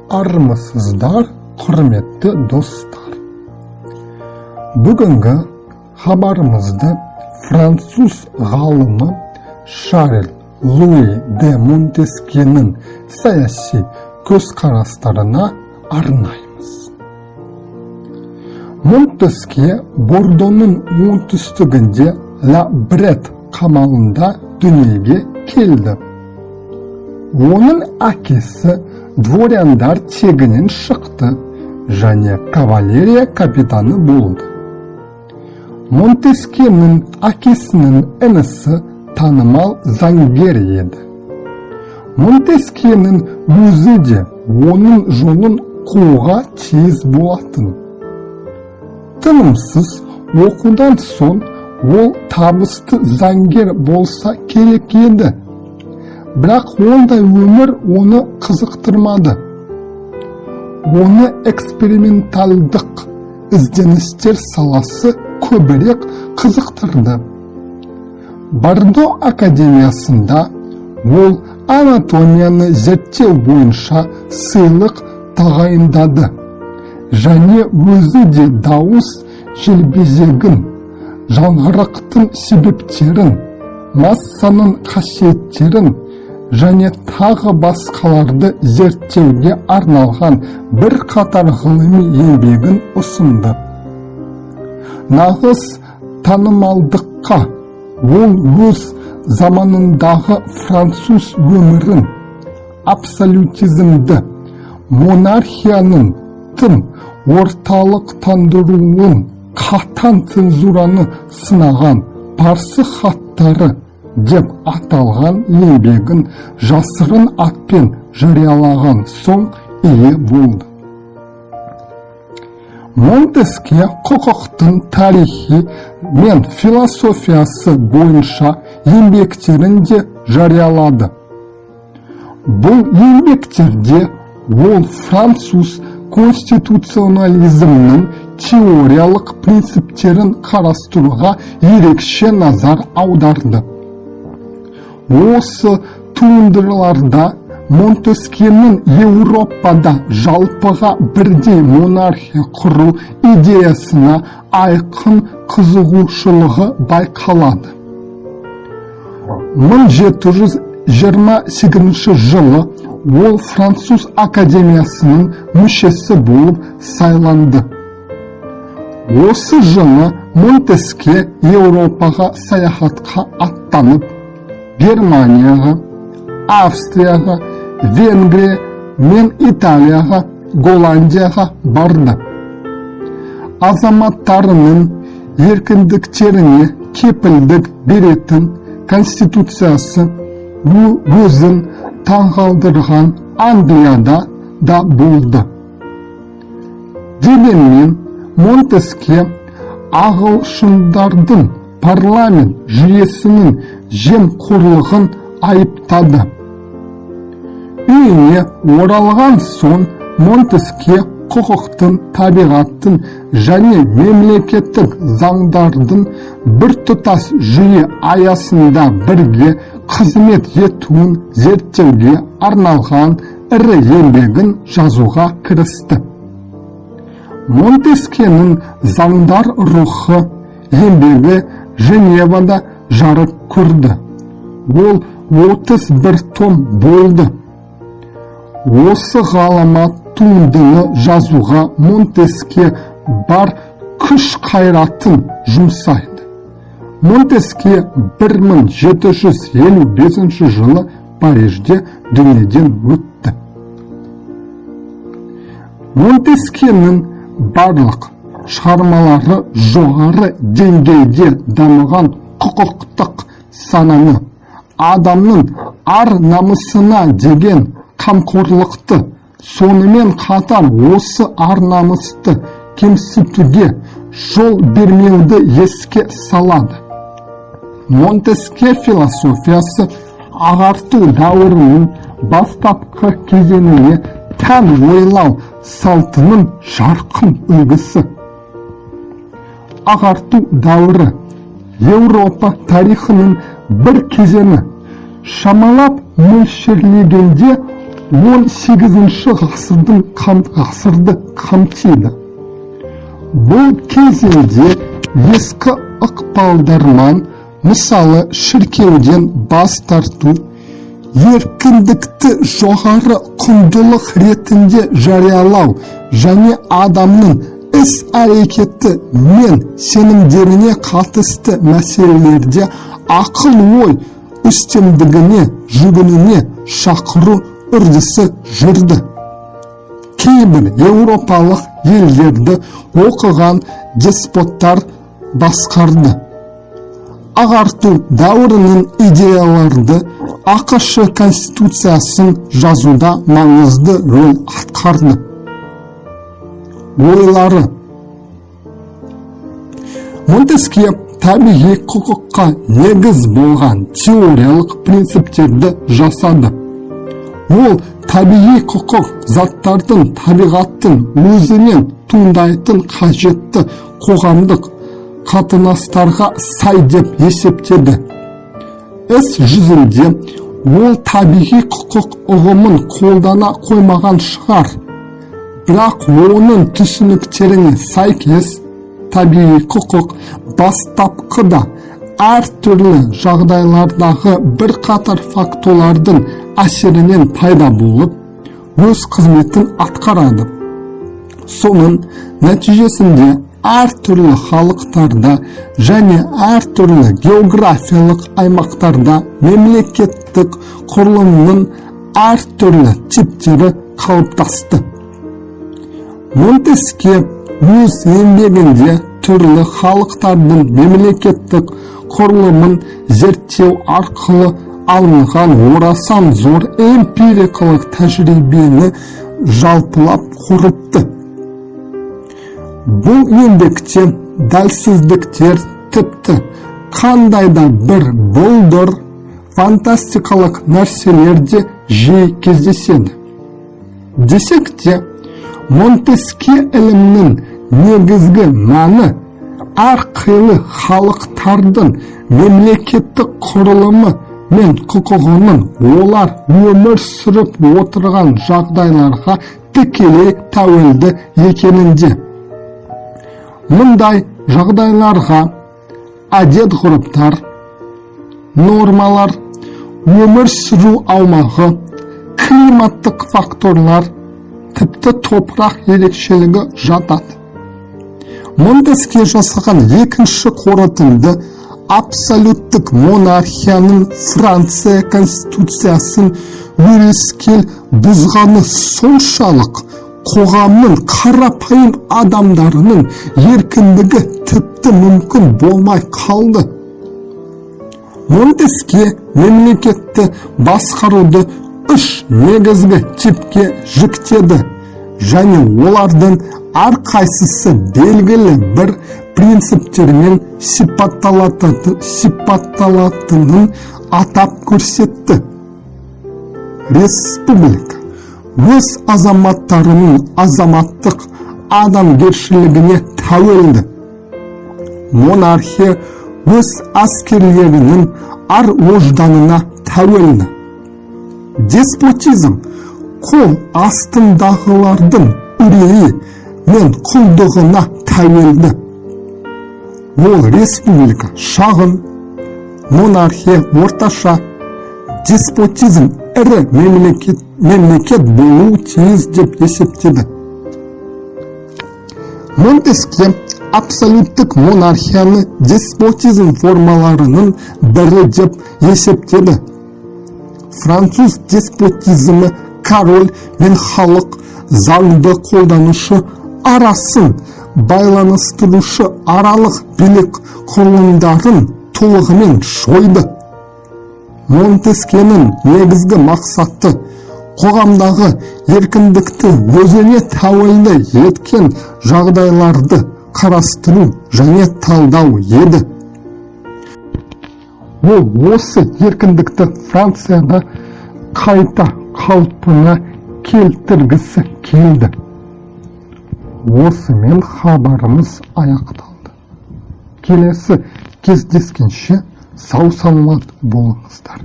Armısızlar, құрметті dostlar. Бүгінгі хабарымызды француз ғалымы Шарль Луи де Монтескьенің саяси көзқарастарына арнаймыз. Монтескье Бордоның оңтүстігінде Ла Брет қамалында дүниеге келді. Оның әкесі дворяндар тегінен шықты және кавалерия капитаны болды. Монтескьенің әкесінің інісі танымал заңгер еді. Монтескьенің өзі де оның жолын қууға тиіс болатын. Тынымсыз оқудан соң ол табысты заңгер болса керек еді. Бірақ ондай өмір оны қызықтырмады. Оны эксперименталдық ізденістер саласы көбірек қызықтырды. Бордо академиясында ол анатомияны зерттеу бойынша сыйлық тағайындады. Және өзі де дауыс желбезегін, жаңғырықтың себептерін, массаның қасиеттерін және тағы басқаларды зерттеуге арналған бір қатар ғылыми еңбегін ұсынды. Нағыз танымалдыққа ол өз заманындағы француз өмірін, абсолютизмді, монархияның тым орталықтандыруын, қатаң цензураны сынаған парсы хаттары деп аталған еңбегін жасырын атпен жариялаған соң ие болды. Монтескье құқықтың тарихи мен философиясы бойынша еңбектерін де жариялады. Бұл еңбектерде ол француз конституционализмнің теориялық принциптерін қарастыруға ерекше назар аударды. Осы туындыларда Монтескьенің Еуропада жалпыға бірдей монархия құру идеясына айқын қызығушылығы байқалады. 1728 жылы ол француз академиясының мүшесі болып сайланды. Осы жылы Монтескье Еуропаға саяхатқа аттанып, Германияға, Австрияға, Венгрия мен Италияға, Голландияға барды. Азаматтарының еркіндіктеріне кепілдік беретін конституциясы өзін таңғалдырған Англияда да болды. Дегенмен Монтескье ағылшындардың парламент жүйесінің жемқорлығын айыптады. Үйіне оралған соң Монтескье құқықтың, табиғаттың және мемлекеттік заңдардың біртұтас жүйе аясында бірге қызмет етуін зерттеуге арналған ірі еңбегін жазуға кірісті. Монтескьенің заңдар рухы еңбегі Женевада жарық көрді. Ол 31 том болды. Осы ғаламат туындыны жазуға Монтескье бар күш қайратын жұмсайды. Монтескье 1755 жылы Парижде дүниеден өтті. Монтескьенің барлық шығармалары жоғары деңгейде дамыған құқықтық сананы, адамның ар намысына деген қамқорлықты, сонымен қатар осы ар намысты кемсітуге жол бермеуді еске салады. Монтескье философиясы ағарту дәуірінің бастапқы кезеңіне тән ойлау салтының жарқын үлгісі. Ағарту дәуірі Еуропа тарихының бір кезеңі, шамалап мөлшерлегенде 18 ғасырды қамтиды. Бұл кезеңде ескі ықпалдармен, мысалы шіркеуден бас тарту, еркіндікті жоғары құндылық ретінде жариялау және адамның іс-әрекеті мен сенімдеріне қатысты мәселелерде ақыл-ой үстемдігіне жүгінуіне шақыру үрдісі жүрді. Кейбір еуропалық елдерді оқыған деспоттар басқарды. Ағарту дәуірінің идеяларды ақш конституциясын жазуда маңызды рөл атқарды. Ойлары. Монтескье табиғи құқыққа негіз болған теориялық принциптерді жасады. Ол табиғи құқық заттардың табиғаттың өзінен туындайтын қажетті қоғамдық қатынастарға сай деп есептеді. Іс жүзінде ол табиғи құқық ұғымын қолдана қоймаған шығар. Бірақ оның түсініктеріне сәйкес табиғи құқық бастапқыда әртүрлі жағдайлардағы бірқатар факторлардың әсерінен пайда болып, өз қызметін атқарады. Соның нәтижесінде әртүрлі халықтарда және әртүрлі географиялық аймақтарда мемлекеттік құрылымның әртүрлі типтері қалыптасты. Монтескье өз еңбегінде түрлі халықтардың мемлекеттік құрылымын зерттеу арқылы алынған орасан зор эмпирикалық тәжірибені жалпылап қорытты. Бұл еңбекте дәлсіздіктер тіпті қандай да бір бұлдыр фантастикалық нәрселер де жиі кездеседі. Десек те, Монтескье ілімінің негізгі мәні әрқилы халықтардың мемлекеттік құрылымы мен құқығының олар өмір сүріп отырған жағдайларға тікелей тәуелді екенінде. Мұндай жағдайларға әдет-ғұрыптар, нормалар, өмір сүру аумағы, климаттық факторлар, тіпті топырақ ерекшелігі жатады. Монтескье жасаған екінші қорытынды абсолюттік монархияның Франция конституциясын өрескел бұзғаны соншалық қоғамның қарапайым адамдарының еркіндігі тіпті мүмкін болмай қалды. Монтескье мемлекетті басқаруды үш негізгі типке жіктеді және олардың әрқайсысы белгілі бір принциптермен сипатталатынын атап көрсетті. Республика өз азаматтарының азаматтық адамгершілігіне тәуелді. Монархия өз әскерлерінің ар-ожданына тәуелді. Деспотизм қол астындағылардың үрейі мен құлдығына тәуелді. Ол республика шағын, монархия орташа, деспотизм ірі мемлекет болуы тиіс деп есептеді. Монтескье абсолюттік монархияны деспотизм формаларының бірі деп есептеді. Француз деспотизмі король мен халық заңды қолданушы арасын байланыстырушы аралық билік құрылымдарын толығымен жойды. Монтескьенің негізгі мақсаты қоғамдағы еркіндікті өзіне тәуелді еткен жағдайларды қарастыру және талдау еді. Ол осы еркіндікті Францияда қайта қалпына келтіргісі келді. Осымен хабарымыз аяқталды. Келесі кездескенше сау саламат болыңыздар.